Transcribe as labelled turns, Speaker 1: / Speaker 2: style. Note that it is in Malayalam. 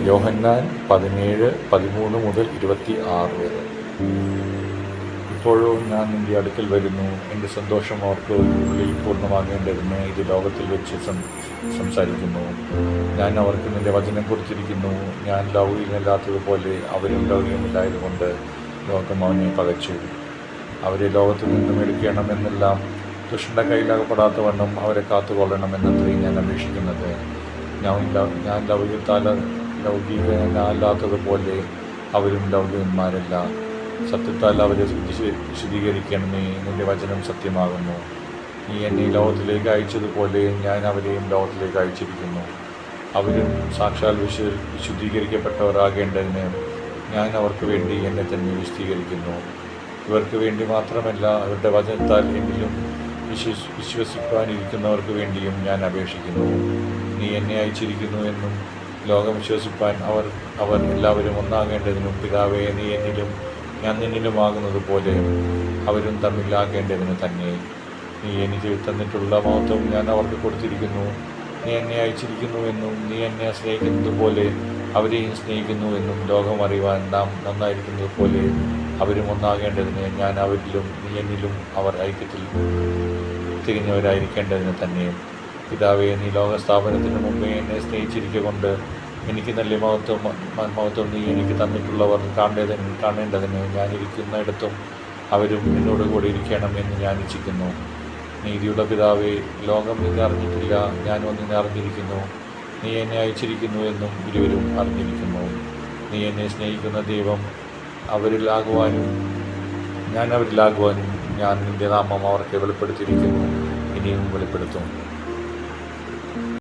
Speaker 1: യോഹന്നാൻ 17:13-26 വരെ. ഇപ്പോഴും ഞാൻ നിൻ്റെ അടുക്കൽ വരുന്നു. എൻ്റെ സന്തോഷം അവർക്ക് ഉള്ളിൽ പൂർണ്ണമാകേണ്ടതിന് ഇത് ലോകത്തിൽ വെച്ച് സംസാരിക്കുന്നു. ഞാൻ അവർക്ക് നിൻ്റെ വചനം കൊടുത്തിരിക്കുന്നു. ഞാൻ ലൗകികമല്ലാത്തതുപോലെ അവരും ലൗകികമില്ലായതുകൊണ്ട് ലോകം അവനെ പകച്ചു. അവരെ ലോകത്തിൽ നിന്നും എടുക്കണമെന്നെല്ലാം ദുഷ്ടൻ്റെ കയ്യിലകപ്പെടാത്ത വണ്ണം അവരെ കാത്തുകൊള്ളണമെന്നത്രയും ഞാൻ അപേക്ഷിക്കുന്നത്. ഞാൻ ലൗകികനല്ലാത്തതുപോലെ അവരും ലൗകികന്മാരല്ല. സത്യത്താൽ അവരെ വിശദീകരിക്കണമേ. നിൻ്റെ വചനം സത്യമാകുന്നു. നീ എന്നെ ലോകത്തിലേക്ക് അയച്ചതുപോലെ ഞാൻ അവരെയും ലോകത്തിലേക്ക് അയച്ചിരിക്കുന്നു. അവരും സാക്ഷാൽ വിശുദ്ധീകരിക്കപ്പെട്ടവരാകേണ്ടതിന് ഞാൻ അവർക്ക് വേണ്ടി എന്നെ തന്നെ വിശദീകരിക്കുന്നു. ഇവർക്ക് വേണ്ടി മാത്രമല്ല, അവരുടെ വചനത്താൽ എന്നിലും വിശ്വസിപ്പാനിരിക്കുന്നവർക്ക് വേണ്ടിയും ഞാൻ അപേക്ഷിക്കുന്നു. നീ എന്നെ അയച്ചിരിക്കുന്നു എന്നും ലോകം വിശ്വസിപ്പാൻ അവർ എല്ലാവരും ഒന്നാകേണ്ടതിനും, പിതാവേ, നീ എന്നിലും ഞാൻ നിന്നിലുമാകുന്നത് പോലെ അവരും തമ്മിലാകേണ്ടതിന് തന്നെ. നീ എനിക്ക് തന്നിട്ടുള്ള മഹത്വം ഞാൻ അവർക്ക് കൊടുത്തിരിക്കുന്നു. നീ എന്നെ അയച്ചിരിക്കുന്നു എന്നും നീ എന്നെ സ്നേഹിക്കുന്നത് പോലെ അവരെയും സ്നേഹിക്കുന്നു എന്നും ലോകം അറിയുവാൻ നാം നന്നായിരിക്കുന്നത് പോലെ അവരും ഒന്നാകേണ്ടതിന് ഞാൻ അവരിലും നീ എന്നിലും അവർ ഐക്യത്തിൽ തികഞ്ഞവരായിരിക്കേണ്ടതിന് തന്നെ. പിതാവേ, നീ ലോകസ്ഥാപനത്തിന് മുമ്പേ എന്നെ സ്നേഹിച്ചിരിക്കൊണ്ട് എനിക്ക് നല്ല മഹത്വം നീ എനിക്ക് തന്നിട്ടുള്ളവർ കാണേണ്ടതിന് ഞാനിരിക്കുന്നിടത്തും അവരും എന്നോട് കൂടി ഇരിക്കണം എന്ന് ഞാൻ ഇച്ഛിക്കുന്നു. നീതിയുടെ പിതാവേ, ലോകം നിന്നെ അറിഞ്ഞിട്ടില്ല, ഞാനും നിന്നെ അറിഞ്ഞിരിക്കുന്നു. നീ എന്നെ അയച്ചിരിക്കുന്നു എന്നും ഇരുവരും അറിഞ്ഞിരിക്കുന്നു. നീ എന്നെ സ്നേഹിക്കുന്ന ദൈവം അവരിലാകുവാനും ഞാൻ അവരിലാകുവാനും ഞാൻ നിൻ്റെ നാമം അവർക്ക് വെളിപ്പെടുത്തിയിരിക്കുന്നു, ഇനിയും വെളിപ്പെടുത്തും.